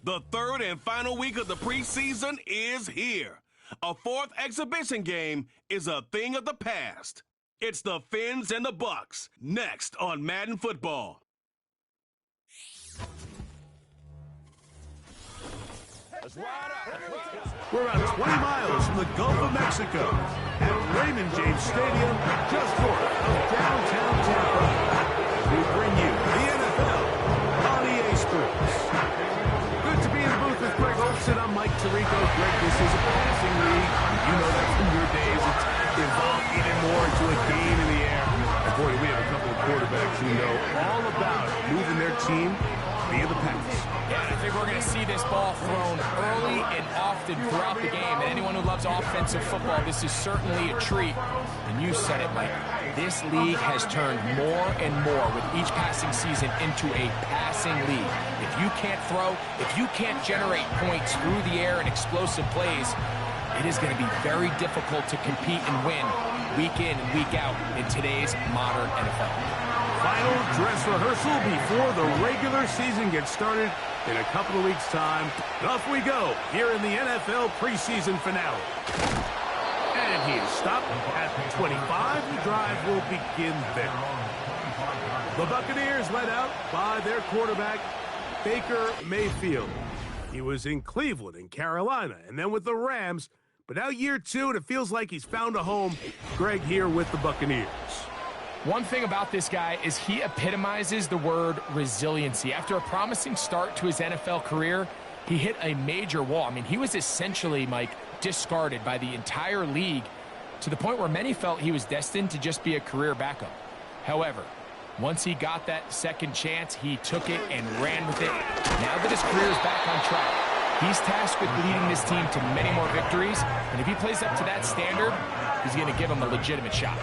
The third and final week of the preseason is here. A fourth exhibition game is a thing of the past. It's the Fins and the Bucs, next on Madden Football. We're about 20 miles from the Gulf of Mexico at Raymond James Stadium, just north of downtown Tampa. We bring you the NFL on EA Sports. Good to be in the booth with Greg Olson. I'm Mike Tirico. Greg, this is a passing league. You know that from your days. It's evolved even more into a game in the air. And boy, we have a couple of quarterbacks who know all about moving their team via the pass. Yeah, I think we're going to see this ball thrown early and often throughout the game. And anyone who loves offensive football, this is certainly a treat. And you said it, Mike. This league has turned more and more with each passing season into a passing league. If you can't throw, if you can't generate points through the air and explosive plays, it is going to be very difficult to compete and win week in and week out in today's modern NFL. Final dress rehearsal before the regular season gets started in a couple of weeks' time. And off we go here in the NFL preseason finale. And he is stopped at 25. The drive will begin there. The Buccaneers led out by their quarterback, Baker Mayfield. He was in Cleveland and Carolina, and then with the Rams. But now year two, and it feels like he's found a home. Greg here with the Buccaneers. One thing about this guy is he epitomizes the word resiliency. After a promising start to his NFL career, he hit a major wall. I mean, he was essentially, Mike, discarded by the entire league to the point where many felt he was destined to just be a career backup. However, once he got that second chance, he took it and ran with it. Now that his career is back on track, he's tasked with leading this team to many more victories, and if he plays up to that standard, he's going to give him a legitimate shot.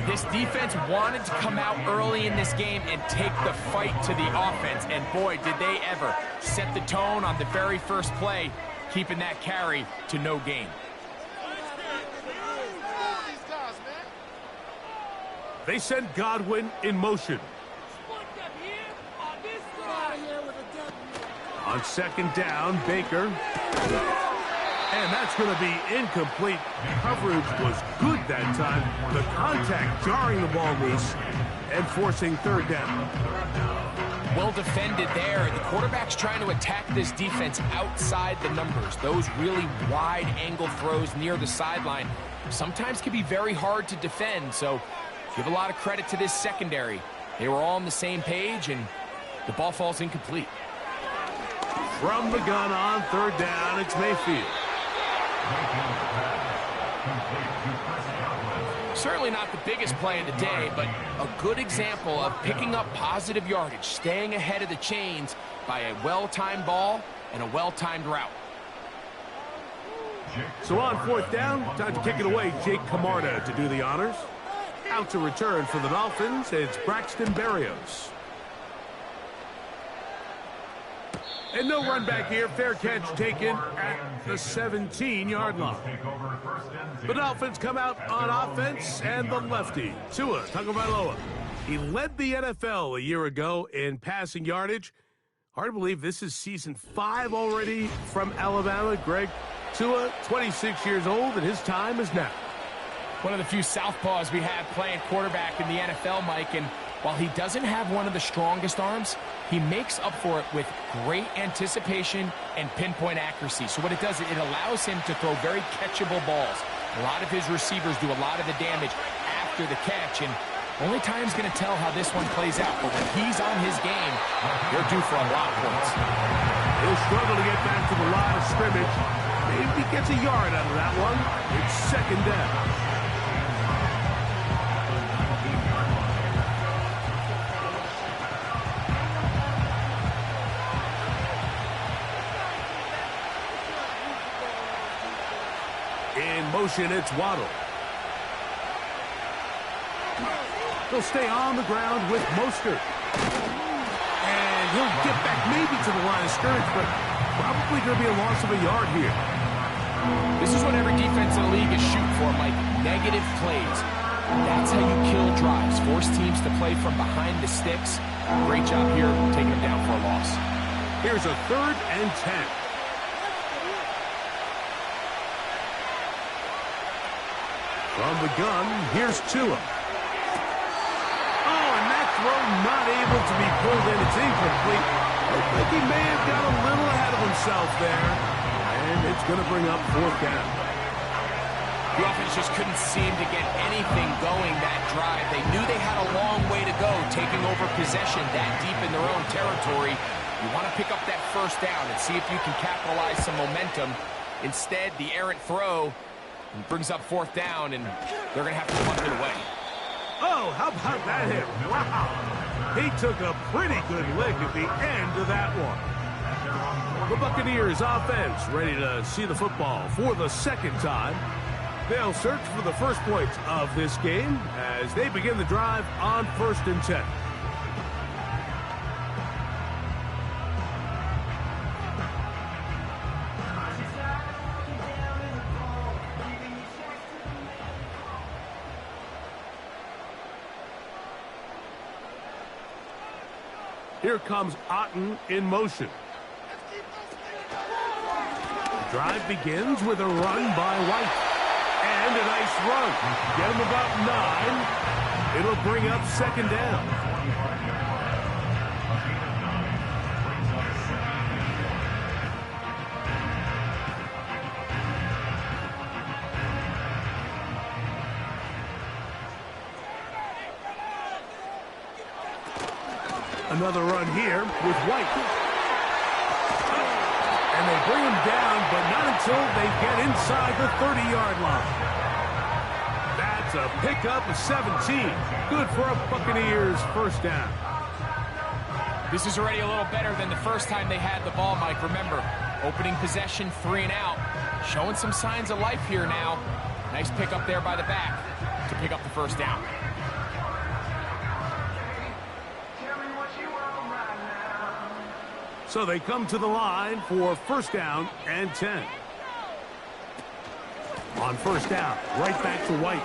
This defense wanted to come out early in this game and take the fight to the offense, and boy, did they ever set the tone on the very first play, keeping that carry to no gain. They sent Godwin in motion. On second down, Baker. And that's going to be incomplete. Coverage was good that time. The contact jarring the ball loose and forcing third down. Well defended there. The quarterback's trying to attack this defense outside the numbers. Those really wide angle throws near the sideline sometimes can be very hard to defend. So give a lot of credit to this secondary. They were all on the same page, and the ball falls incomplete. From the gun on third down, it's Mayfield. Certainly not the biggest play of the day, but a good example of picking up positive yardage, staying ahead of the chains by a well-timed ball and a well-timed route. So on fourth down, time to kick it away. Jake Camarda to do the honors. Out to return for the Dolphins, it's Braxton Berrios. And no run back here. Fair catch taken at the 17-yard line. The Dolphins come out on offense, and the lefty, Tua Tagovailoa. He led the NFL a year ago in passing yardage. Hard to believe this is season 5 already from Alabama. Greg, Tua, 26 years old, and his time is now. One of the few southpaws we have playing quarterback in the NFL, Mike, and while he doesn't have one of the strongest arms, he makes up for it with great anticipation and pinpoint accuracy. So what it does, it allows him to throw very catchable balls. A lot of his receivers do a lot of the damage after the catch, and only time's going to tell how this one plays out. But when he's on his game, they're due for a lot of points. He'll struggle to get back to the line of scrimmage. Maybe he gets a yard out of that one. It's second down. In motion, it's Waddle. He'll stay on the ground with Mostert. And he'll get back maybe to the line of scrimmage, but probably going to be a loss of a yard here. This is what every defense in the league is shooting for, Mike. Negative plays. That's how you kill drives. Force teams to play from behind the sticks. Great job here taking them down for a loss. Here's a 3rd and 10. From the gun, here's Tua. Oh, and that throw not able to be pulled in. It's incomplete. Looks like he may have got a little ahead of himself there. And it's going to bring up 4th down. The offense just couldn't seem to get anything going that drive. They knew they had a long way to go, taking over possession that deep in their own territory. You want to pick up that 1st down and see if you can capitalize some momentum. Instead, the errant throw brings up 4th down, and they're going to have to punt it away. Oh, how about that hit? Wow. He took a pretty good lick at the end of that one. The Buccaneers offense ready to see the football for the 2nd time. They'll search for the first points of this game as they begin the drive on 1st and 10. Here comes Otten in motion. The drive begins with a run by White. And a nice run. Get him about 9. It'll bring up 2nd down. Another run here with White. And they bring him down, but not until they get inside the 30-yard line. That's a pickup of 17. Good for a Buccaneers 1st down. This is already a little better than the first time they had the ball, Mike. Remember, opening possession, 3 and out. Showing some signs of life here now. Nice pickup there by the back to pick up the 1st down. So they come to the line for 1st down and 10. On 1st down, right back to White.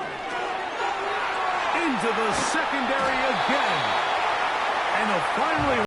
Into the secondary again. And they'll finally...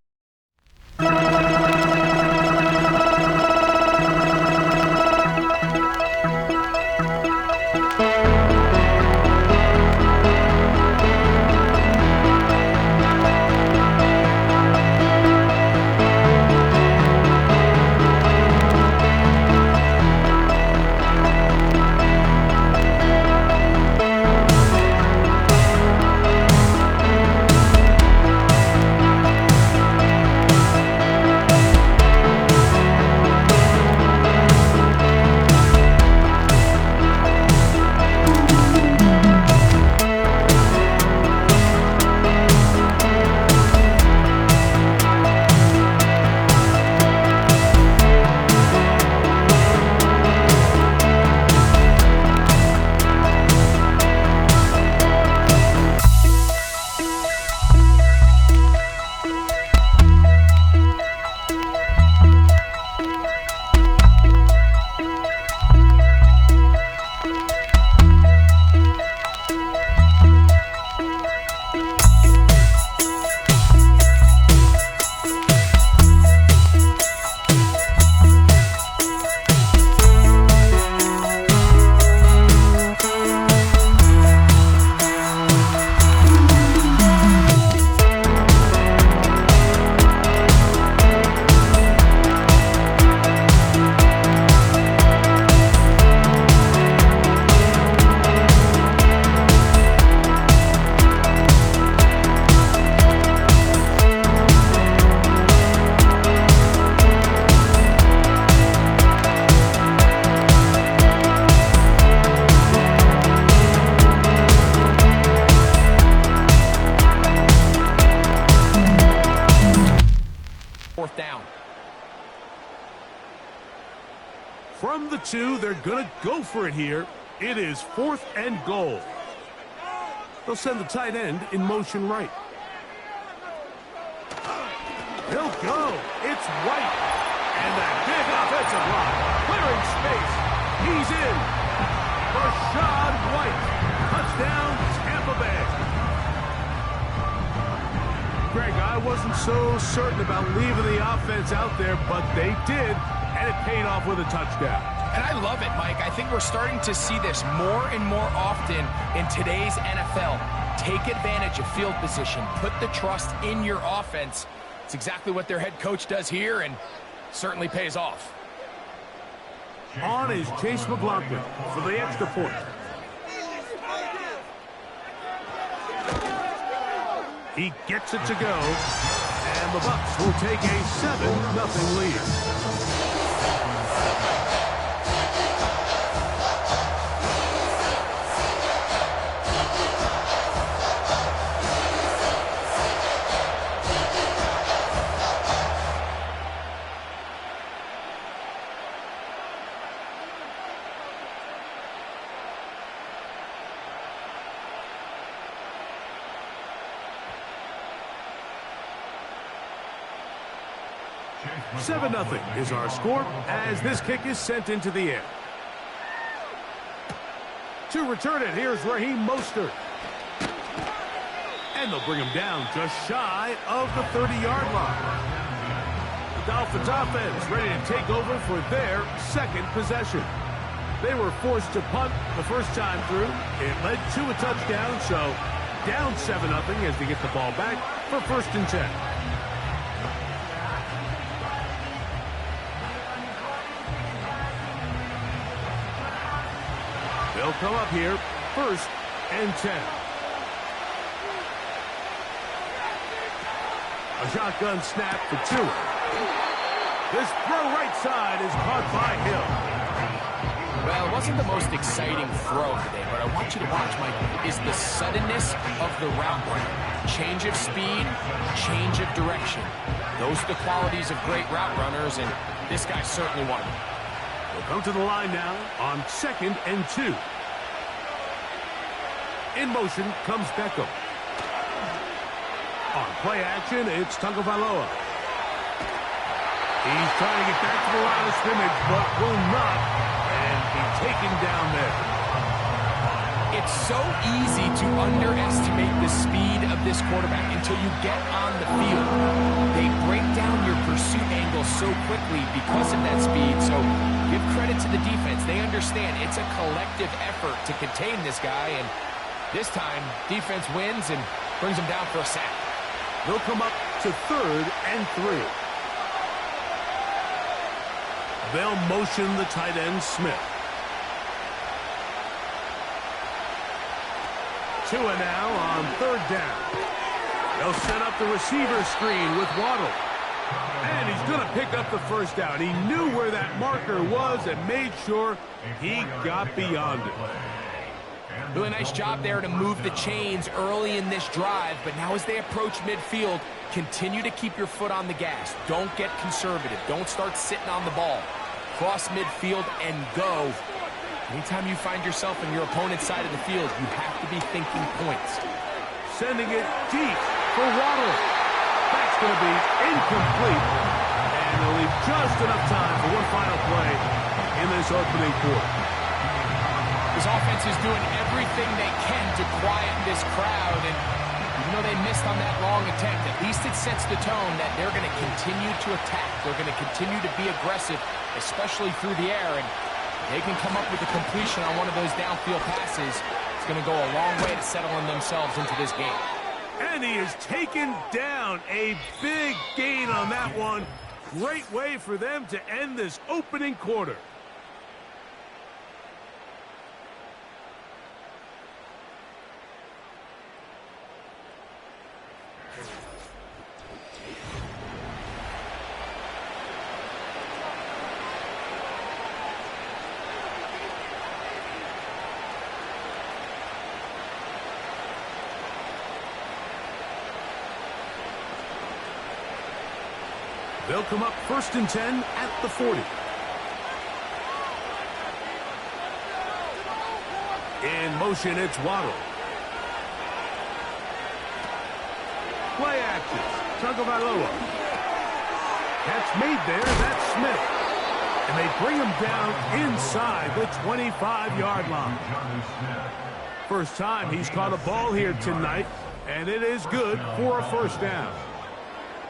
From the 2, they're going to go for it here. It is 4th and goal. They'll send the tight end in motion right. He'll go. It's White. And that big offensive line. Clearing space. He's in. Rashad White. Touchdown, Tampa Bay. Greg, I wasn't so certain about leaving the offense out there, but they did, and it paid off with a touchdown. And I love it, Mike. I think we're starting to see this more and more often in today's NFL. Take advantage of field position. Put the trust in your offense. It's exactly what their head coach does here, and certainly pays off. On is Chase McLaughlin for the extra point. He gets it to go, and the Bucs will take a 7-0 lead. Seven 7-0 is our score as this kick is sent into the air. To return it, here's Raheem Mostert. And they'll bring him down just shy of the 30-yard line. The Dolphins offense ready to take over for their second possession. They were forced to punt the first time through. It led to a touchdown, so down 7-0 as they get the ball back for 1st and 10. They'll come up here, 1st and 10. A shotgun snap for Tua. This throw right side is caught by Hill. Well, it wasn't the most exciting throw today, but I want you to watch, Mike, is the suddenness of the route running. Change of speed, change of direction. Those are the qualities of great route runners, and this guy certainly one of them. We'll come to the line now on 2nd and 2. In motion comes Beckham. On play action, it's Tagovailoa. He's trying to get back to the line of scrimmage, but will not, and be taken down there. It's so easy to underestimate the speed of this quarterback until you get on the field. They break down your pursuit angle so quickly because of that speed, so give credit to the defense. They understand it's a collective effort to contain this guy, and this time, defense wins and brings him down for a sack. They'll come up to 3rd and 3. They'll motion the tight end, Smith. Tua now on 3rd down. They'll set up the receiver screen with Waddle. And he's going to pick up the 1st down. He knew where that marker was and made sure he got beyond it. Really nice job there to move the chains early in this drive, but now as they approach midfield, continue to keep your foot on the gas. Don't get conservative. Don't start sitting on the ball. Cross midfield and go. Anytime you find yourself on your opponent's side of the field, you have to be thinking points. Sending it deep for Waddle. That's going to be incomplete. And they'll leave just enough time for one final play in this opening quarter. This offense is doing everything they can to quiet this crowd, and even though they missed on that long attempt, at least it sets the tone that they're going to continue to attack. They're going to continue to be aggressive, especially through the air, and they can come up with a completion on one of those downfield passes. It's going to go a long way to settling themselves into this game. And he is taken down. A big gain on that one. Great way for them to end this opening quarter. They'll come up 1st and 10 at the 40. In motion, it's Waddle. Play action. Tagovailoa. Catch made there. That's Smith. And they bring him down inside the 25-yard line. First time he's caught a ball here tonight, and it is good for a 1st down.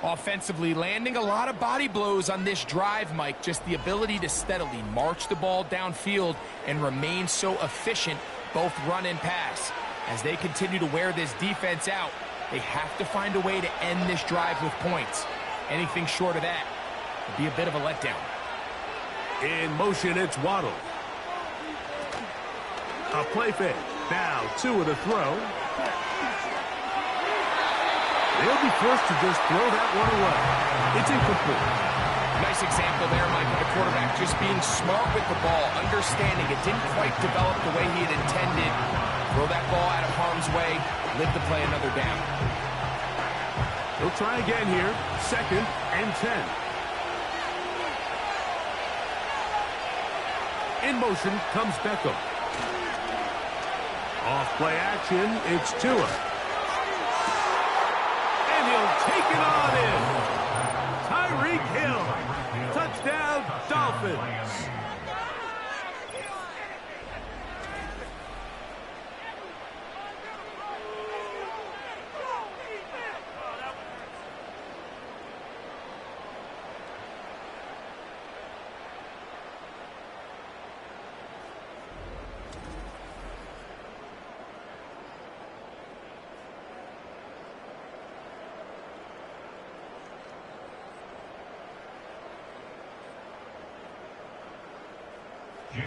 Offensively, landing a lot of body blows on this drive, Mike. Just the ability to steadily march the ball downfield and remain so efficient, both run and pass. As they continue to wear this defense out, they have to find a way to end this drive with points. Anything short of that would be a bit of a letdown. In motion, it's Waddle. A play fake. Now, 2 with a throw. They'll be forced to just throw that one away. It's incomplete. Nice example there, Mike, of the quarterback just being smart with the ball, understanding it didn't quite develop the way he had intended. Throw that ball out of harm's way, live to play another down. He'll try again here. 2nd and 10. In motion comes Beckham. Off play action, it's Tua. And he'll take it on in. Tyreek Hill. Touchdown, Dolphins.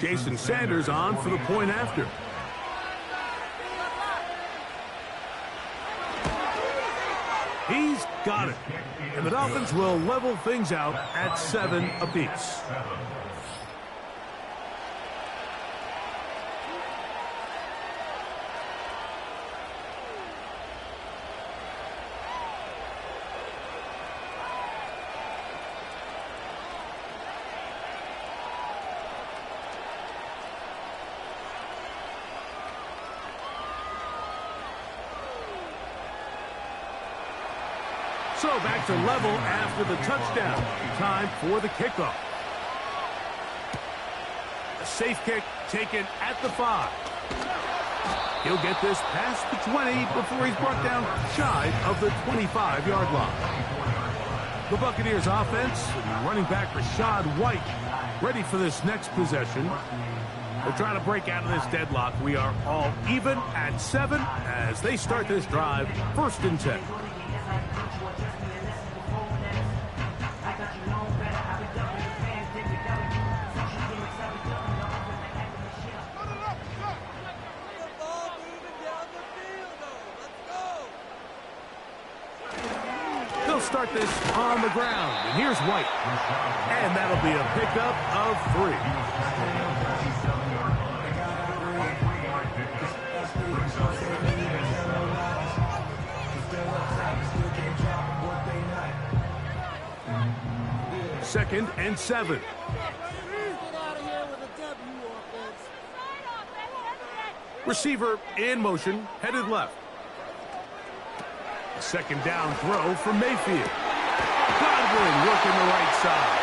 Jason Sanders on for the point after. He's got it. And the Dolphins will level things out at 7 apiece. So back to level after the touchdown. Time for the kickoff. A safe kick taken at the 5. He'll get this past the 20 before he's brought down shy of the 25-yard line. The Buccaneers offense, running back Rashad White, ready for this next possession. They're trying to break out of this deadlock. We are all even at 7 as they start this drive, 1st and 10. They'll start this on the ground. And here's White. And that'll be a pickup of 3. Second and 7. Receiver in motion, headed left. A 2nd down throw from Mayfield. Godwin working the right side.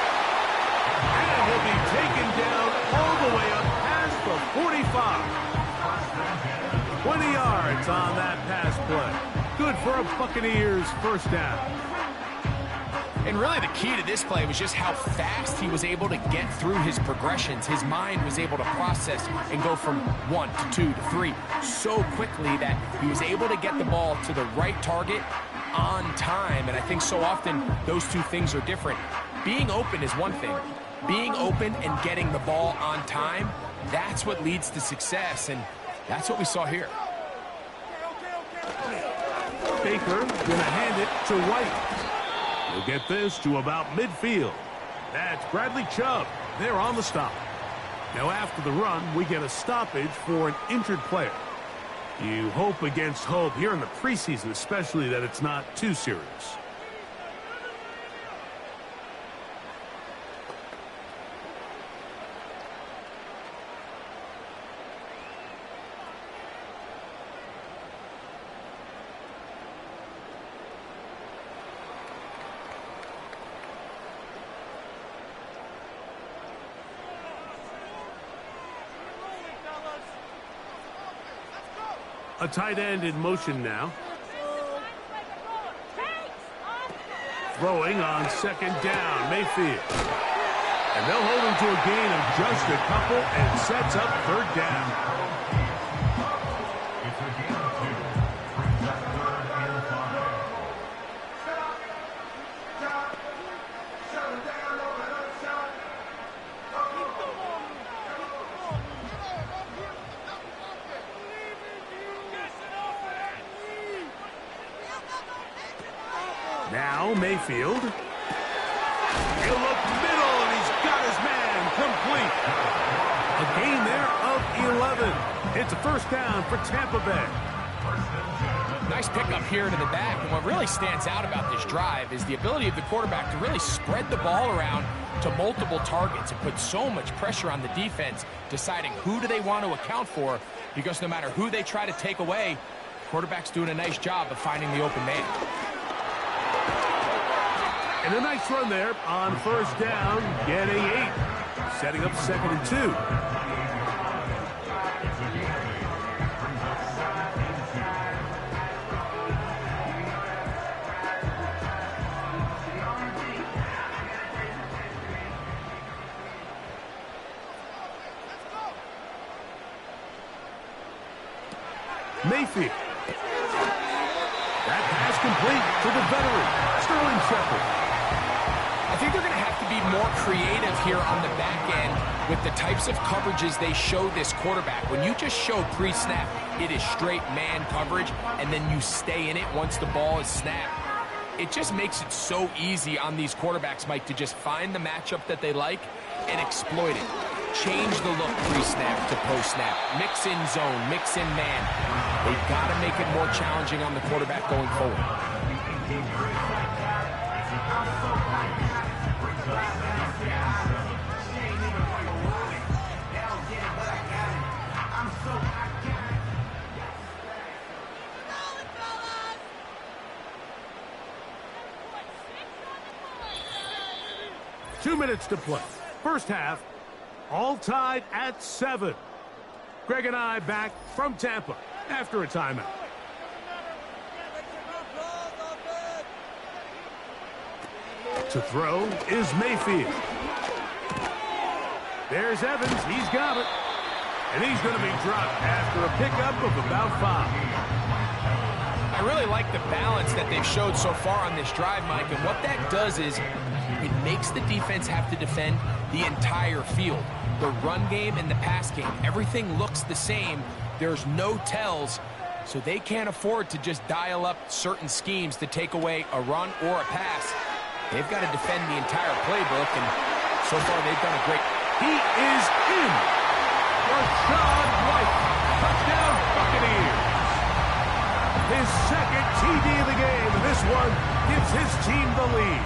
And he'll be taken down all the way up past the 45. 20 yards on that pass play. Good for a Buccaneers 1st down. And really the key to this play was just how fast he was able to get through his progressions. His mind was able to process and go from 1 to 2 to 3 so quickly that he was able to get the ball to the right target on time. And I think so often those two things are different. Being open is one thing. Being open and getting the ball on time, that's what leads to success. And that's what we saw here. Baker gonna hand it to White. We'll get this to about midfield. That's Bradley Chubb. They're on the stop. Now after the run, we get a stoppage for an injured player. You hope against hope here in the preseason, especially that it's not too serious. A tight end in motion now. throwing on second down. Mayfield. And they'll hold him to a gain of just a couple and sets up third down. Now Mayfield. He'll look middle, and he's got his man complete. A gain there of 11. It's a first down for Tampa Bay. Nice pickup here to the back, and what really stands out about this drive is the ability of the quarterback to really spread the ball around to multiple targets and put so much pressure on the defense, deciding who do they want to account for, because no matter who they try to take away, the quarterback's doing a nice job of finding the open man. And a nice run there on first down, getting 8. Setting up 2nd and 2. Mayfield. That pass complete to the veteran, Sterling Shepard. I think they're going to have to be more creative here on the back end with the types of coverages they show this quarterback. When you just show pre-snap, it is straight man coverage, and then you stay in it once the ball is snapped. It just makes it so easy on these quarterbacks, Mike, to just find the matchup that they like and exploit it. Change the look pre-snap to post-snap. Mix in zone, mix in man. They've got to make it more challenging on the quarterback going forward. Two minutes to play. First half, all tied at 7. Greg and I back from Tampa after a timeout. To throw is Mayfield. There's Evans. He's got it. And he's going to be dropped after a pickup of about 5. I really like the balance that they've showed so far on this drive, Mike, and what that does is it makes the defense have to defend the entire field. The run game and the pass game, everything looks the same. There's no tells, so they can't afford to just dial up certain schemes to take away a run or a pass. They've got to defend the entire playbook, and so far they've done a great... He is in! Rashad White, touchdown Buccaneers! His second TD of the game, and this one gives his team the lead.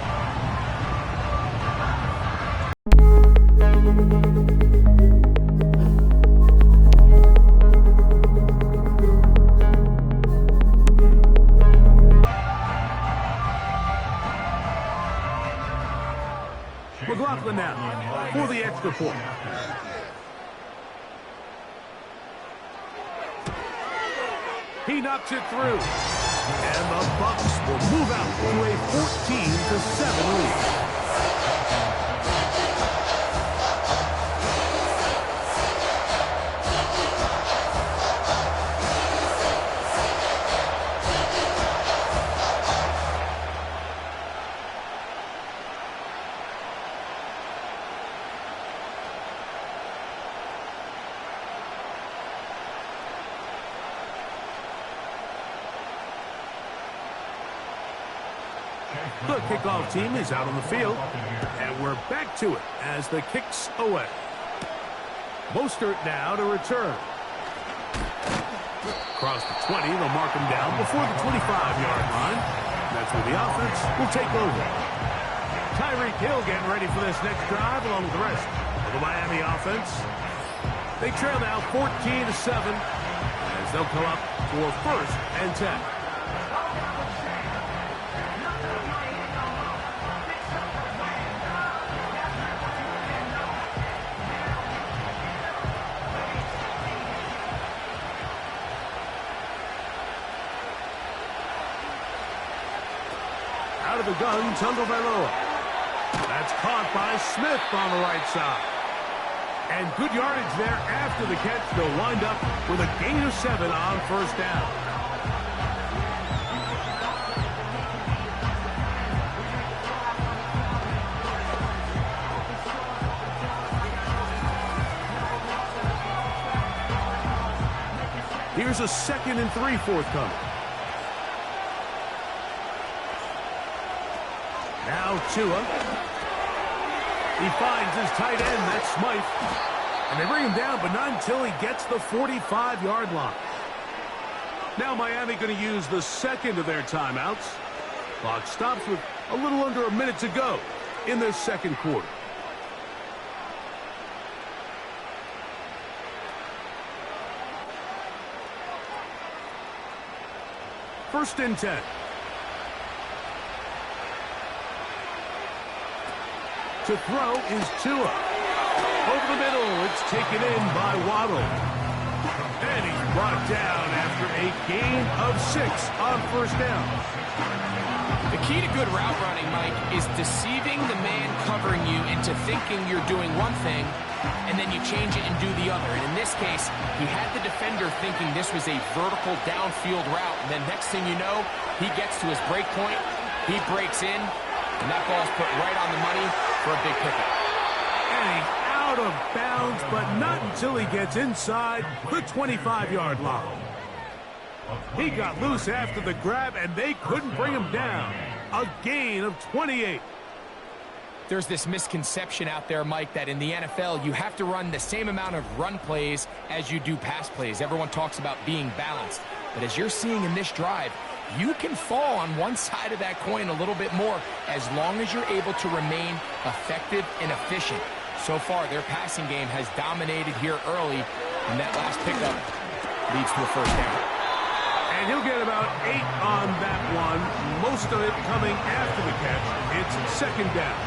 McLaughlin now for the extra point. He knocks it through. And the Bucs will move out to a 14-7 lead. The kickoff team is out on the field, and we're back to it as the kick's away. Mostert now to return. Across the 20, they'll mark him down before the 25-yard line. That's where the offense will take over. Tyreek Hill getting ready for this next drive along with the rest of the Miami offense. They trail now 14-7 as they'll come up for 1st and 10. the gun, Tagovailoa. That's caught by Smith on the right side. And good yardage there after the catch. They'll wind up with a gain of 7 on first down. Here's a 2nd and 3 forthcoming. Now Tua. He finds his tight end, that's Smythe. And they bring him down, but not until he gets the 45-yard line. Now Miami going to use the 2nd of their timeouts. Clock stops with a little under a minute to go in this 2nd quarter. First and 10. To throw is Tua. Over the middle, it's taken in by Waddle. And he's brought down after a gain of 6 on first down. The key to good route running, Mike, is deceiving the man covering you into thinking you're doing one thing, and then you change it and do the other. And in this case, he had the defender thinking this was a vertical downfield route, and then next thing you know, he gets to his break point, he breaks in, and that ball's put right on the money for a big pickup. And he's out of bounds, but not until he gets inside the 25-yard line. He got loose after the grab, and they couldn't bring him down. A gain of 28. There's this misconception out there, Mike, that in the NFL, you have to run the same amount of run plays as you do pass plays. Everyone talks about being balanced. But as you're seeing in this drive, you can fall on one side of that coin a little bit more as long as you're able to remain effective and efficient. So far, their passing game has dominated here early, and that last pickup leads to a first down. And he'll get about 8 on that one, most of it coming after the catch. It's 2nd down.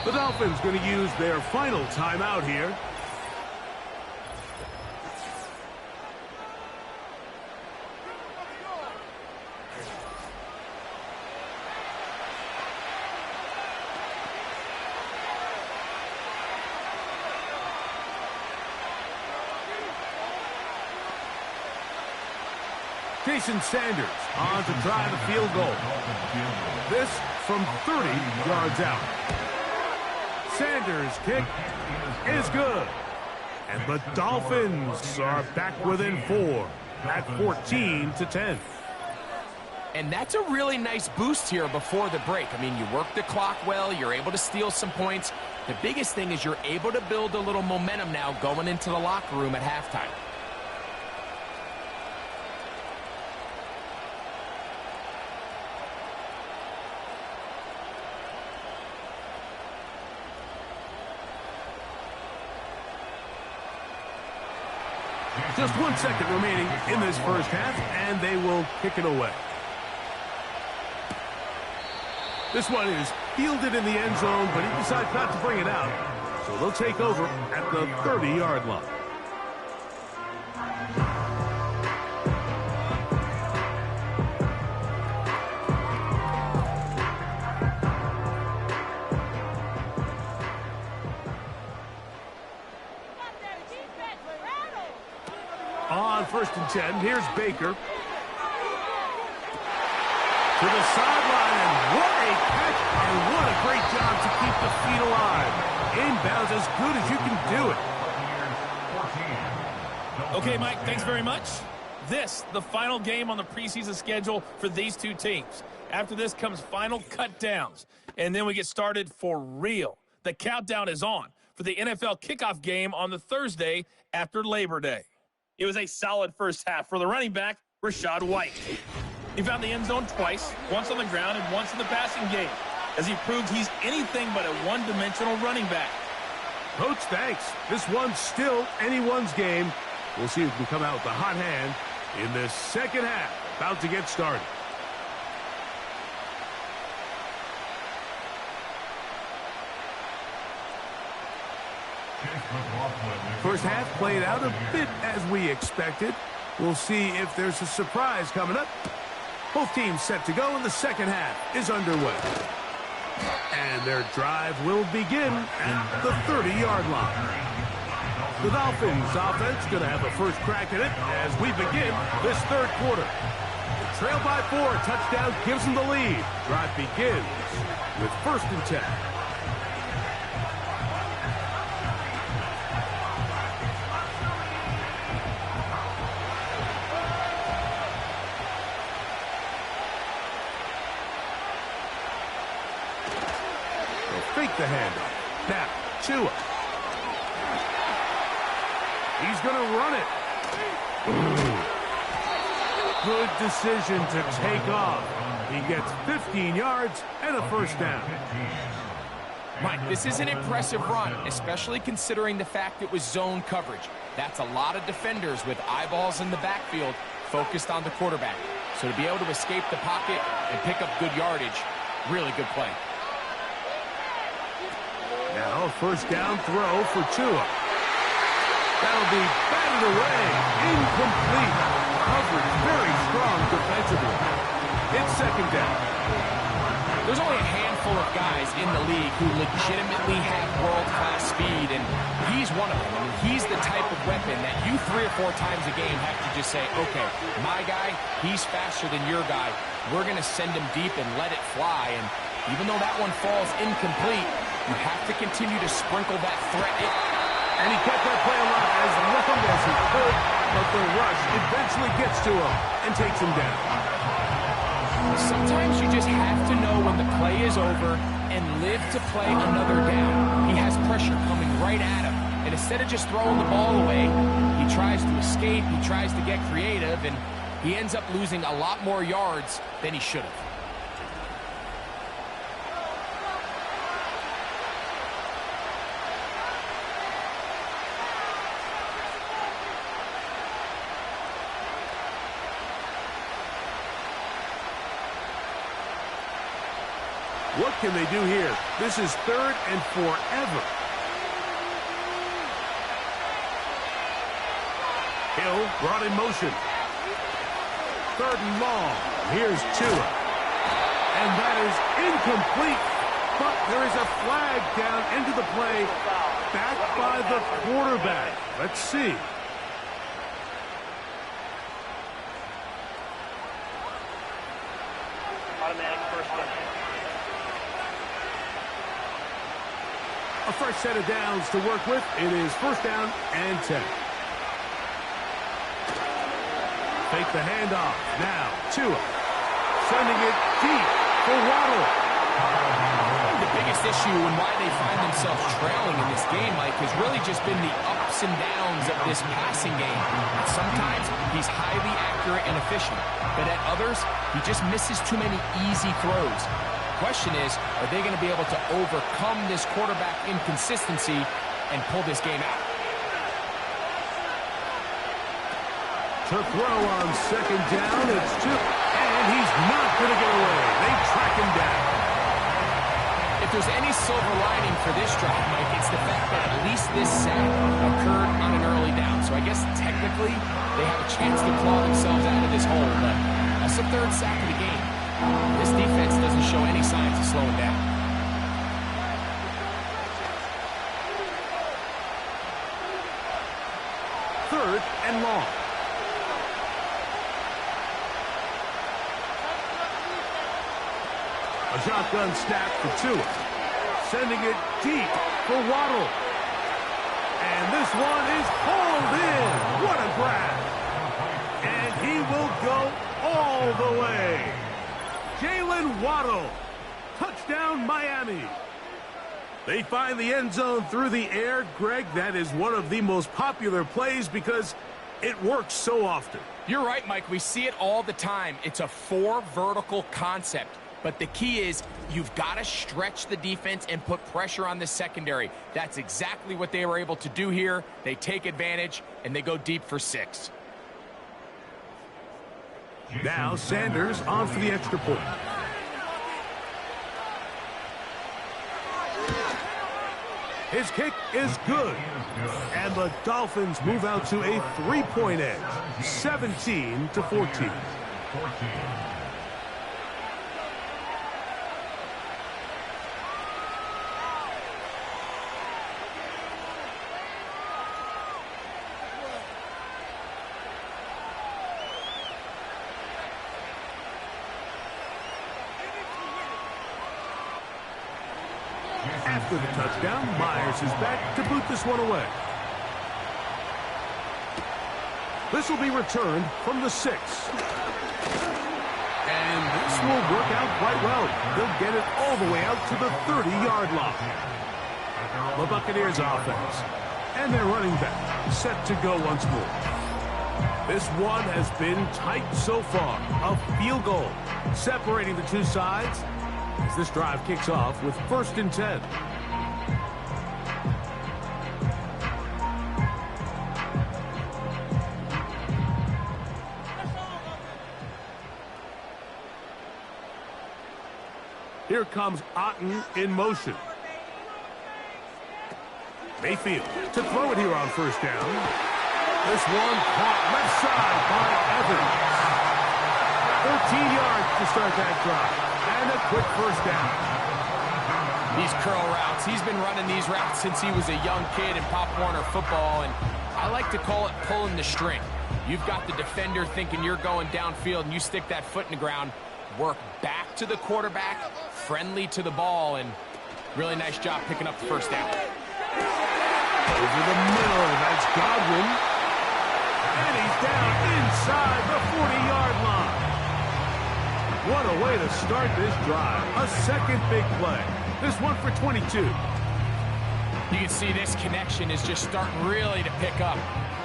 The Dolphins going to use their final timeout here. Jason Sanders on to try the field goal. This from 30 yards out. Sanders' kick is good. And the Dolphins are back within 4 at 14-10. And that's a really nice boost here before the break. I mean, you work the clock well. You're able to steal some points. The biggest thing is you're able to build a little momentum now going into the locker room at halftime. Just 1 second remaining in this first half, and they will kick it away. This one is fielded in the end zone, but he decides not to bring it out. So they'll take over at the 30-yard line. On 1st and 10, here's Baker. To the sideline, and what a catch, and what a great job to keep the feet alive. Inbounds as good as you can do it. Okay, Mike, thanks very much. This, the final game on the preseason schedule for these two teams. After this comes final cut downs, and then we get started for real. The countdown is on for the NFL kickoff game on the Thursday after Labor Day. It was a solid first half for the running back, Rachaad White. He found the end zone twice, once on the ground and once in the passing game, as he proved he's anything but a one-dimensional running back. Coach, thanks. This one's still anyone's game. We'll see who can come out with the hot hand in this second half. About to get started. First half played out a bit as we expected. We'll see if there's a surprise coming up. Both teams set to go, and the second half is underway. And their drive will begin at the 30-yard line. The Dolphins offense going to have a first crack at it as we begin this third quarter. The trail by 4, touchdown gives them the lead. Drive begins with 1st and 10. Fake the handoff. Now, Tua. He's going to run it. Good decision to take off. He gets 15 yards and a first down. Mike, this is an impressive run, especially considering the fact it was zone coverage. That's a lot of defenders with eyeballs in the backfield focused on the quarterback. So to be able to escape the pocket and pick up good yardage, really good play. Now, first down throw for Tua. That'll be batted away. Incomplete. Coverage very strong defensively. It's second down. There's only a handful of guys in the league who legitimately have world-class speed, and he's one of them. I mean, he's the type of weapon that you 3 or 4 times a game have to just say, okay, my guy, he's faster than your guy. We're going to send him deep and let it fly, and even though that one falls incomplete, you have to continue to sprinkle that threat in. And he kept that play alive as long as he could, but the rush eventually gets to him and takes him down. Sometimes you just have to know when the play is over and live to play another down. He has pressure coming right at him, and instead of just throwing the ball away, he tries to escape, he tries to get creative, and he ends up losing a lot more yards than he should have. What can they do here? This is 3rd and forever. Hill brought in motion. 3rd and long. Here's Tua. And that is incomplete. But there is a flag down into the play. Back by the quarterback. Let's see. Automatic first down. A fresh set of downs to work with. It is 1st down and 10. Fake the handoff. Now, Tua. Sending it deep for Waddle. The biggest issue and why they find themselves trailing in this game, Mike, has really just been the ups and downs of this passing game. Sometimes he's highly accurate and efficient, but at others, he just misses too many easy throws. Question is, are they going to be able to overcome this quarterback inconsistency and pull this game out? To throw on 2nd down, it's Tua, and he's not going to get away. They track him down. If there's any silver lining for this drive, Mike, it's the fact that at least this sack occurred on an early down. So I guess technically they have a chance to claw themselves out of this hole, but that's the 3rd sack of the game. This defense doesn't show any signs of slowing down. Third and long. A shotgun snap for Tua. Sending it deep for Waddle. And this one is hauled in. What a grab. And he will go all the way. Jalen Waddle. Touchdown, Miami. They find the end zone through the air. Greg, that is one of the most popular plays because it works so often. You're right, Mike. We see it all the time. It's a 4 vertical concept. But the key is you've got to stretch the defense and put pressure on the secondary. That's exactly what they were able to do here. They take advantage, and they go deep for 6. Now Sanders on for the extra point. His kick is good. And the Dolphins move out to a 3-point edge, 17-14. After the touchdown, Myers is back to boot this one away. This will be returned from the 6. And this will work out quite well. They'll get it all the way out to the 30-yard line. The Buccaneers offense. And their running back set to go once more. This one has been tight so far. A field goal separating the two sides as this drive kicks off with 1st and 10. Here comes Otten in motion. Mayfield to throw it here on 1st down. This one caught left side by Evans. 13 yards to start that drive. And a quick 1st down. These curl routes, he's been running these routes since he was a young kid in Pop Warner football, and I like to call it pulling the string. You've got the defender thinking you're going downfield, and you stick that foot in the ground, work back to the quarterback, friendly to the ball, and really nice job picking up the 1st down. Over the middle, that's Godwin. And he's down inside the 40-yard line. What a way to start this drive. A second big play. This one for 22. You can see this connection is just starting really to pick up.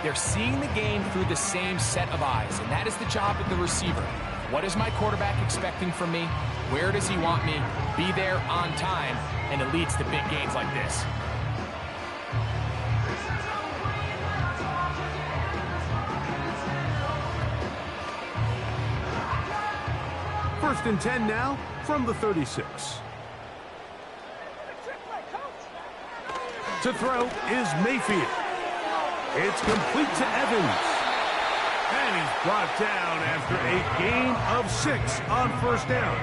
They're seeing the game through the same set of eyes, and that is the job of the receiver. What is my quarterback expecting from me? Where does he want me? Be there on time, and it leads to big gains like this. First and 10 now from the 36. To throw is Mayfield. It's complete to Evans. And he's brought down after a gain of 6 on 1st down.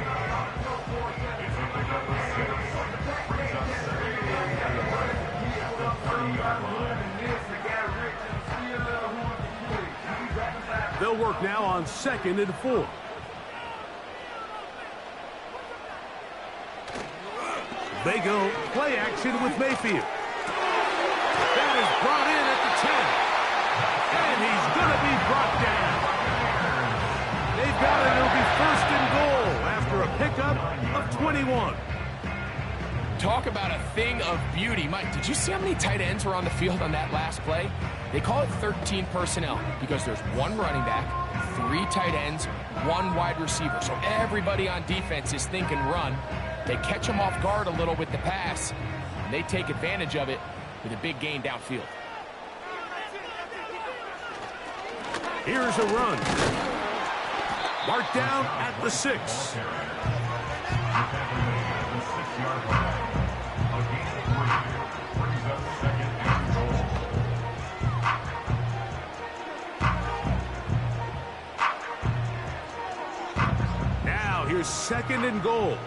They'll work now on 2nd and 4. They go play action with Mayfield. That is brought in at the 10. And he's going to be brought down. They've got it. It'll be 1st and goal after a pickup of 21. Talk about a thing of beauty. Mike, did you see how many tight ends were on the field on that last play? They call it 13 personnel because there's 1 running back, 3 tight ends, 1 wide receiver. So everybody on defense is thinking run. They catch them off guard a little with the pass, and they take advantage of it with a big gain downfield. Here's a run. Marked down at the 6. Now here's 2nd and goal.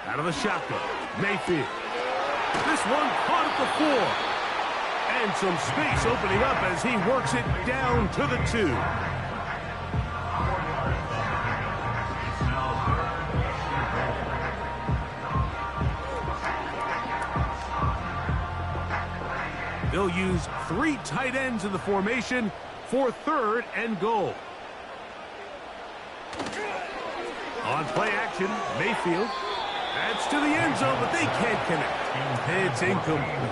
Out of the shotgun, Mayfield. This one caught at the 4. And some space opening up as he works it down to the 2. They'll use 3 tight ends in the formation for 3rd and goal. On play action, Mayfield. That's to the end zone, but they can't connect. It's incomplete.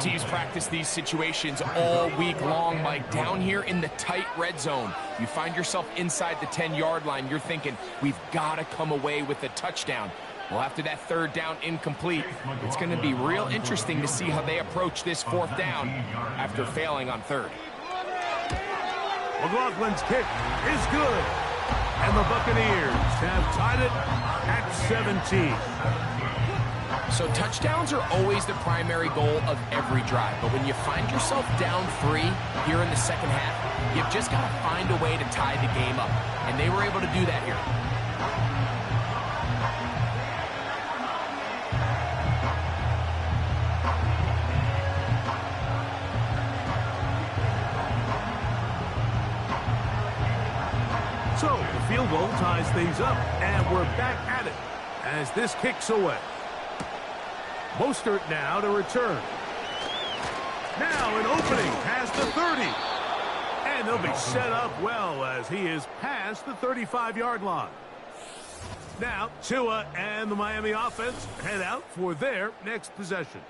Teams practice these situations all week long, Mike. Down here in the tight red zone, you find yourself inside the 10-yard line. You're thinking, we've got to come away with a touchdown. Well, after that 3rd down incomplete, it's going to be real interesting to see how they approach this 4th down after failing on 3rd. McLaughlin's kick is good. And the Buccaneers have tied it at 17. So touchdowns are always the primary goal of every drive. But when you find yourself down 3 here in the second half, you've just got to find a way to tie the game up. And they were able to do that here. So the field goal ties things up, and we're back at it as this kicks away. Mostert now to return. Now an opening past the 30. And they'll be set up well as he is past the 35-yard line. Now Tua and the Miami offense head out for their next possession.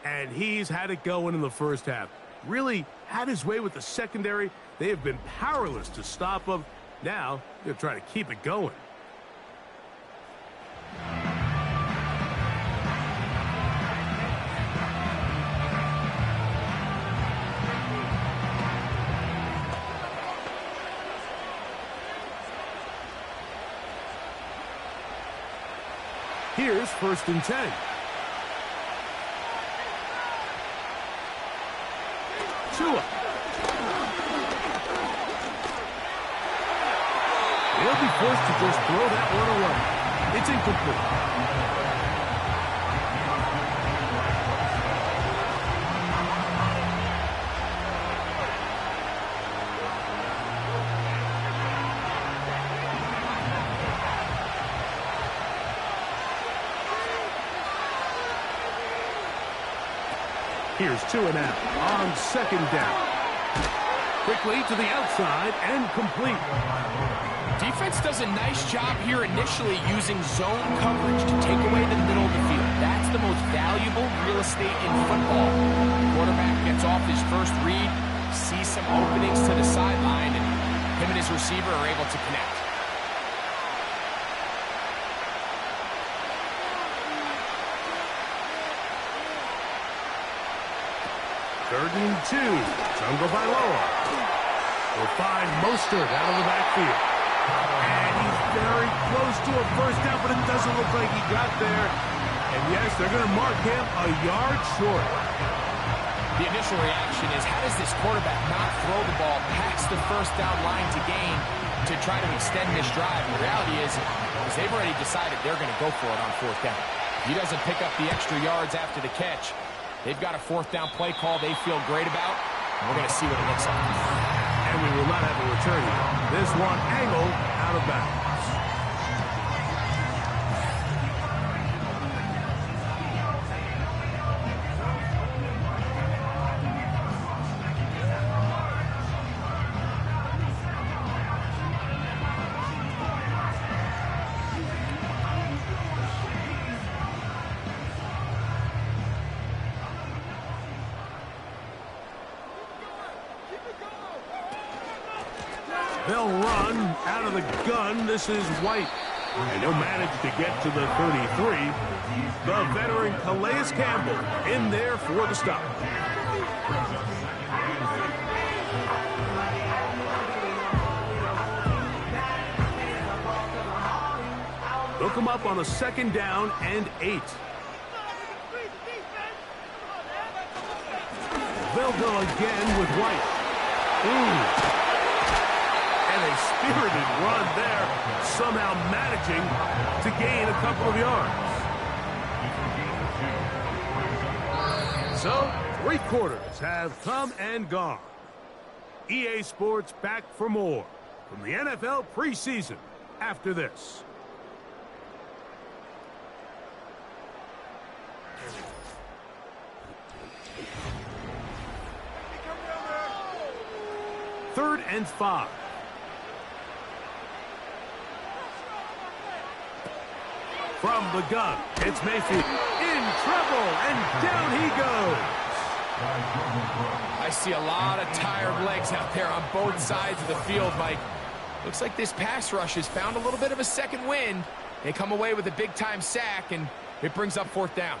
And he's had it going in the first half. Really had his way with the secondary. They have been powerless to stop him. Now they'll try to keep it going. Here's 1st and 10. Tua. They'll be forced to just throw that one away. It's incomplete. Here's Tua now on 2nd down. Quickly to the outside and complete. Defense does a nice job here initially using zone coverage to take away the middle of the field. That's the most valuable real estate in football. Quarterback gets off his first read, sees some openings to the sideline, and him and his receiver are able to connect. Third and 2. Jungle by Loa. Will find Mostert out of the backfield. And he's very close to a first down, but it doesn't look like he got there. And yes, they're going to mark him a yard short. The initial reaction is, how does this quarterback not throw the ball past the first down line to gain to try to extend this drive? And the reality is they've already decided they're going to go for it on 4th down. He doesn't pick up the extra yards after the catch. They've got a 4th down play call they feel great about. And we're going to see what it looks like. And we will not have a return here. This one angled out of bounds. They'll run out of the gun. This is White. And he'll manage to get to the 33. The veteran Calais Campbell in there for the stop. They'll come up on a 2nd down and 8. They'll go again with White. A spirited run there, somehow managing to gain a couple of yards. So, 3 quarters have come and gone. EA Sports back for more from the NFL preseason after this. Third and 5. From the gun, it's Mayfield in trouble, and down he goes. I see a lot of tired legs out there on both sides of the field, Mike. Looks like this pass rush has found a little bit of a second wind. They come away with a big-time sack, and it brings up 4th down.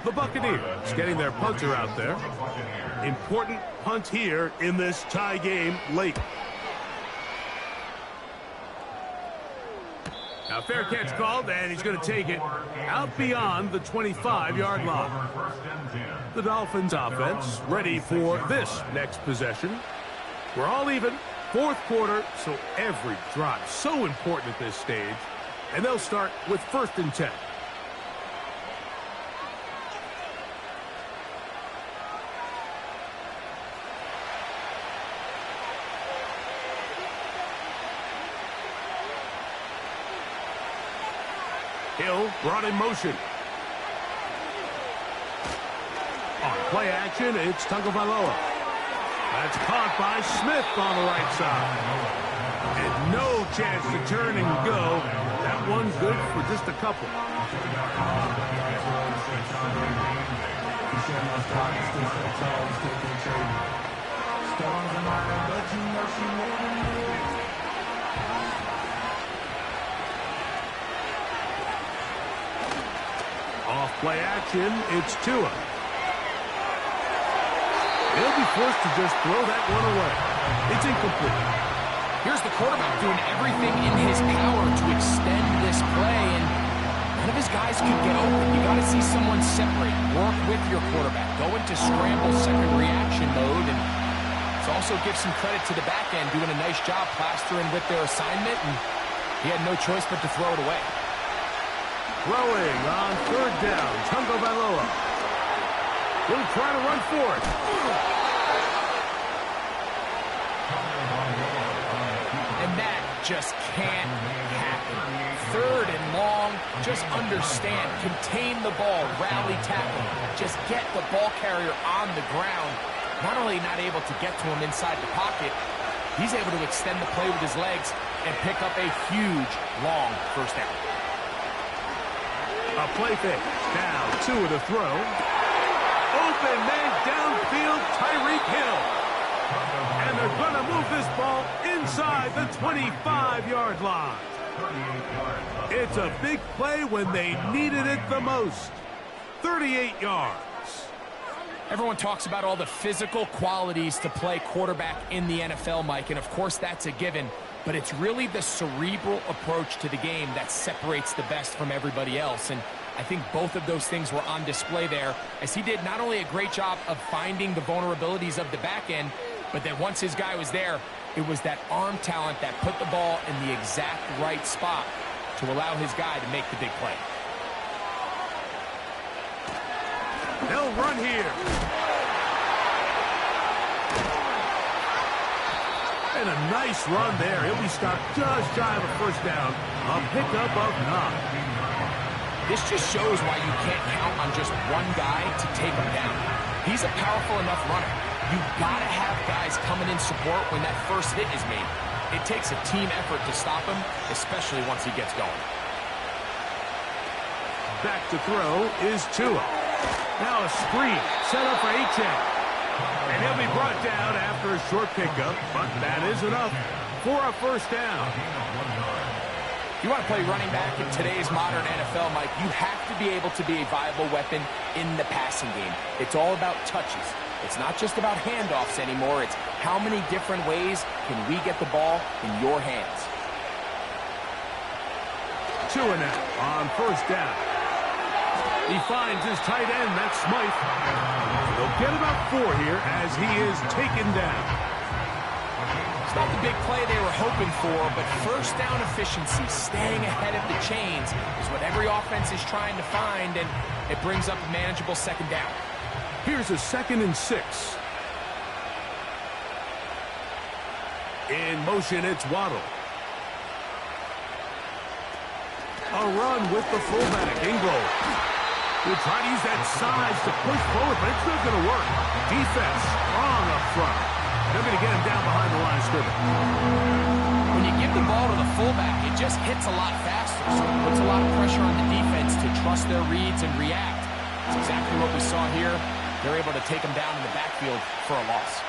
The Buccaneers getting their punter out there. Important punt here in this tie game late. Now, fair catch called, and he's going to take it out beyond the 25-yard line. The Dolphins offense ready for this next possession. We're all even, fourth quarter, so every drive so important at this stage. And they'll start with 1st and 10. Hill brought in motion. On play action, it's Tagovailoa. That's caught by Smith on the right side. And no chance to turn and go. That one's good for just a couple. Off play action, it's Tua. He'll be forced to just throw that one away. It's incomplete. Here's the quarterback doing everything in his power to extend this play, and none of his guys could get open. You got to see someone separate, work with your quarterback, go into scramble second reaction mode, and it also gives some credit to the back end doing a nice job plastering with their assignment, and he had no choice but to throw it away. Throwing on 3rd down, Tagovailoa. He'll try to run for it. And that just can't happen. 3rd and long, just understand, contain the ball, rally tackle, just get the ball carrier on the ground. Not only not able to get to him inside the pocket, he's able to extend the play with his legs and pick up a huge, long 1st down. A play fake. Now Tua to throw. Open man downfield, Tyreek Hill. And they're going to move this ball inside the 25-yard line. It's a big play when they needed it the most. 38 yards. Everyone talks about all the physical qualities to play quarterback in the NFL, Mike, and of course that's a given. But it's really the cerebral approach to the game that separates the best from everybody else. And I think both of those things were on display there, as he did not only a great job of finding the vulnerabilities of the back end, but that once his guy was there, it was that arm talent that put the ball in the exact right spot to allow his guy to make the big play. They'll run here. And a nice run there. He'll be stopped just shy of a 1st down. A pickup of 9. This just shows why you can't count on just one guy to take him down. He's a powerful enough runner. You've got to have guys coming in support when that first hit is made. It takes a team effort to stop him, especially once he gets going. Back to throw is Tua. Now a screen set up for Achane. And he'll be brought down after a short pickup, but that is enough for a 1st down. You want to play running back in today's modern NFL, Mike, you have to be able to be a viable weapon in the passing game. It's all about touches. It's not just about handoffs anymore. It's how many different ways can we get the ball in your hands. Tua now on 1st down. He finds his tight end, that's Smythe. They'll get about 4 here as he is taken down. It's not the big play they were hoping for, but 1st down efficiency, staying ahead of the chains, is what every offense is trying to find, and it brings up a manageable 2nd down. Here's a 2nd and 6. In motion, it's Waddle. A run with the fullback, Ingle. He'll try to use that size to push forward, but it's not going to work. Defense strong up front. They're going to get him down behind the line of scrimmage. When you give the ball to the fullback, it just hits a lot faster, so it puts a lot of pressure on the defense to trust their reads and react. That's exactly what we saw here. They're able to take him down in the backfield for a loss.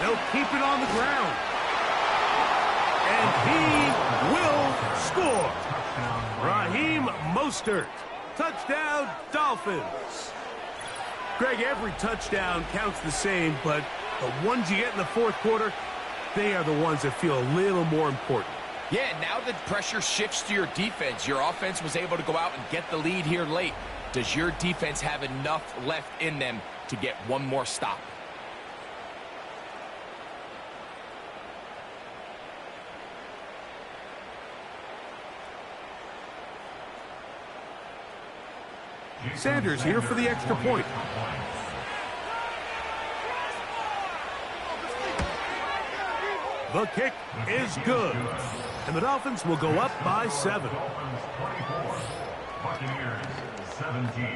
They'll keep it on the ground. And he will score. Right Mostert. Touchdown, Dolphins. Greg, every touchdown counts the same, but the ones you get in the fourth quarter, they are the ones that feel a little more important. Yeah, now the pressure shifts to your defense. Your offense was able to go out and get the lead here late. Does your defense have enough left in them to get one more stop? Sanders here for the extra point. The kick is good. And the Dolphins will go up by 7. Buccaneers 17.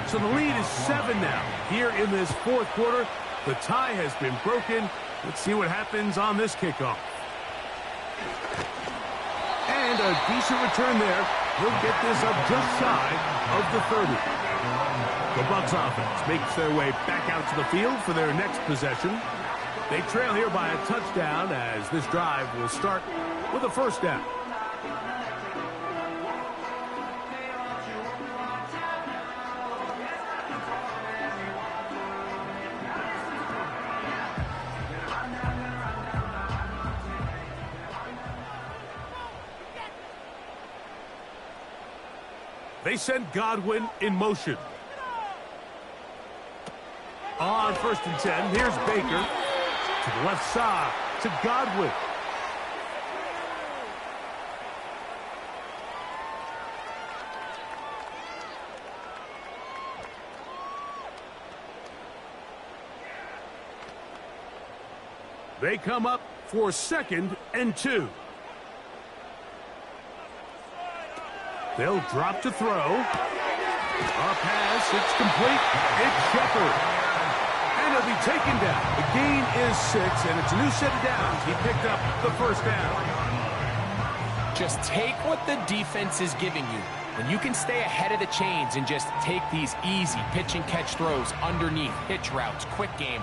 So the lead is 7 now. Here in this fourth quarter, the tie has been broken. Let's see what happens on this kickoff. And a decent return there. He'll get this up just shy of the 30. The Bucs offense makes their way back out to the field for their next possession. They trail here by a touchdown as this drive will start with a first down. They send Godwin in motion. On 1st and 10, here's Baker. To the left side, to Godwin. They come up for 2nd and 2. They'll drop to throw. A pass, it's complete. It's Shepard. And he'll be taken down. The gain is 6, and it's a new set of downs. He picked up the first down. Just take what the defense is giving you. When you can stay ahead of the chains and just take these easy pitch and catch throws underneath, hitch routes, quick game,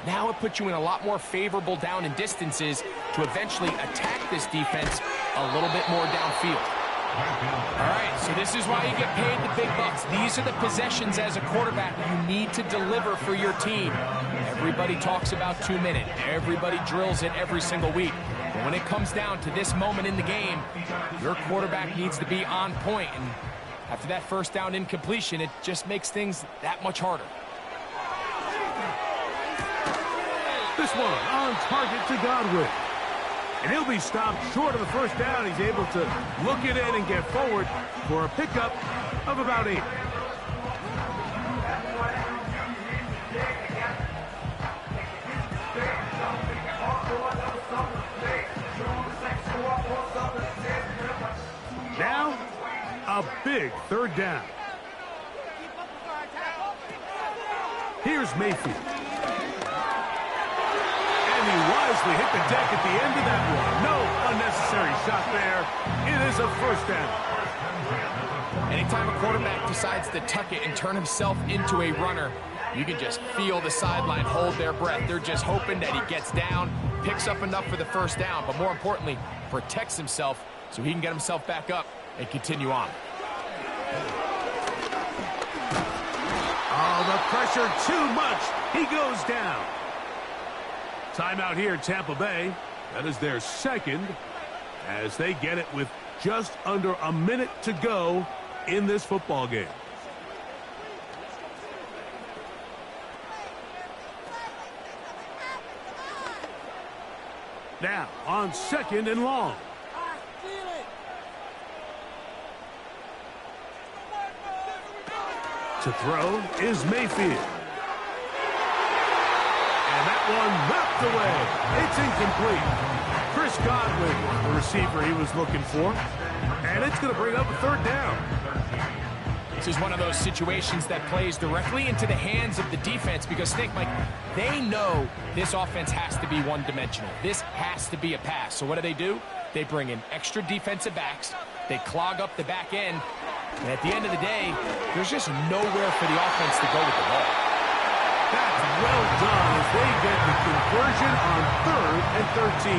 now it puts you in a lot more favorable down and distances to eventually attack this defense a little bit more downfield. All right, so this is why you get paid the big bucks. These are the possessions as a quarterback you need to deliver for your team. Everybody talks about 2-minute. Everybody drills it every single week. But when it comes down to this moment in the game, your quarterback needs to be on point. And after that first down incompletion, it just makes things that much harder. This one on target to Godwin. And he'll be stopped short of the first down. He's able to look it in and get forward for a pickup of about 8. Now, a big 3rd down. Here's Mayfield. He wisely hit the deck at the end of that one. No unnecessary shot there. It is a first down. Anytime a quarterback decides to tuck it and turn himself into a runner, you can just feel the sideline hold their breath. They're just hoping that he gets down, picks up enough for the first down, but more importantly, protects himself so he can get himself back up and continue on. Oh, the pressure too much. He goes down. Timeout here, Tampa Bay. That is their 2nd as they get it with just under a minute to go in this football game. Now, on 2nd and long. To throw is Mayfield. One knocked away. It's incomplete. Chris Godwin, the receiver he was looking for. And it's going to bring up a 3rd down. This is one of those situations that plays directly into the hands of the defense because, think, Mike, they know this offense has to be one-dimensional. This has to be a pass. So what do? They bring in extra defensive backs. They clog up the back end. And at the end of the day, there's just nowhere for the offense to go with the ball. That's well done as they get the conversion on 3rd and 13.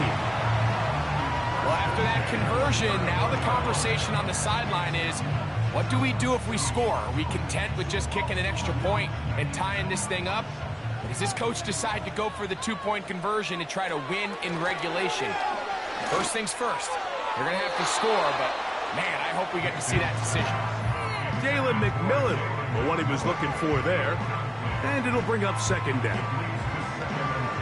Well, after that conversion, now the conversation on the sideline is, what do we do if we score? Are we content with just kicking an extra point and tying this thing up? Or does this coach decide to go for the 2-point conversion and try to win in regulation? First things first, they're going to have to score, but man, I hope we get to see that decision. Jalen McMillan for what he was looking for there, and it'll bring up 2nd down.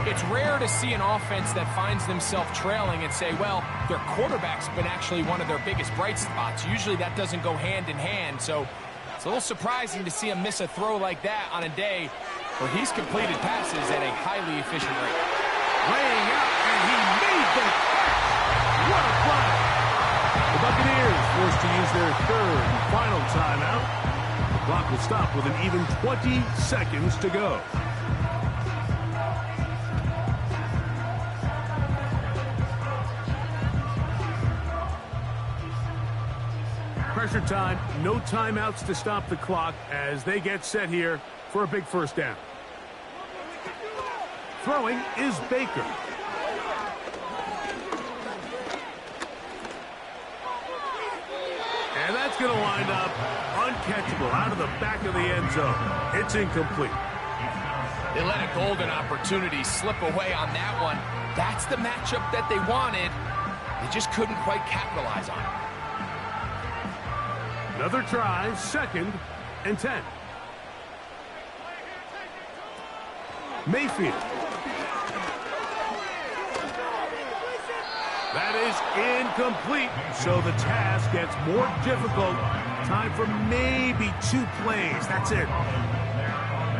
It's rare to see an offense that finds themselves trailing and say, well, their quarterback's been actually one of their biggest bright spots. Usually that doesn't go hand in hand, so it's a little surprising to see him miss a throw like that on a day where he's completed passes at a highly efficient rate. Laying out, and he made the catch. What a play. The Buccaneers forced to use their 3rd and final timeout. The clock will stop with an even 20 seconds to go. Pressure time, no timeouts to stop the clock as they get set here for a big 1st down. Throwing is Baker. And that's going to wind up uncatchable out of the back of the end zone. It's incomplete. They let a golden opportunity slip away on that one. That's the matchup that they wanted. They just couldn't quite capitalize on it. Another try, 2nd and 10. Mayfield. That is incomplete, so the task gets more difficult. Time for maybe 2 plays. That's it.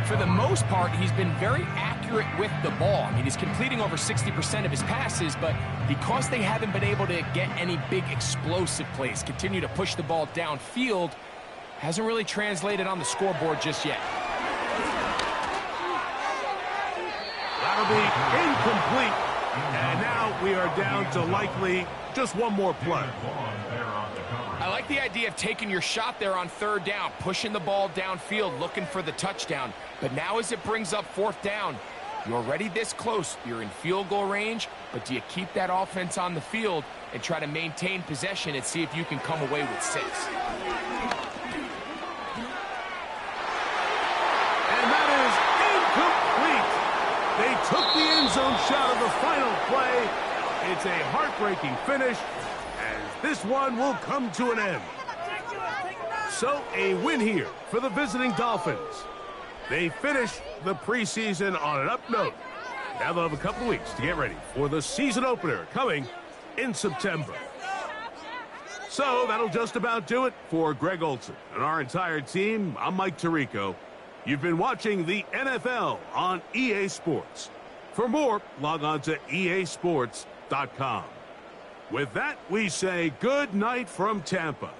For the most part, he's been very accurate with the ball. I mean, he's completing over 60% of his passes, but because they haven't been able to get any big explosive plays, continue to push the ball downfield, hasn't really translated on the scoreboard just yet. That'll be incomplete. And now we are down to likely just 1 more play. I like the idea of taking your shot there on 3rd down, pushing the ball downfield, looking for the touchdown. But now as it brings up 4th down, you're already this close. You're in field goal range, but do you keep that offense on the field and try to maintain possession and see if you can come away with 6? And that is incomplete. They took the end zone shot of the final play. It's a heartbreaking finish, as this one will come to an end. So a win here for the visiting Dolphins. They finish the preseason on an up note. Now they'll have a couple of weeks to get ready for the season opener coming in September. So that'll just about do it for Greg Olson and our entire team. I'm Mike Tirico. You've been watching the NFL on EA Sports. For more, log on to easports.com. With that, we say good night from Tampa.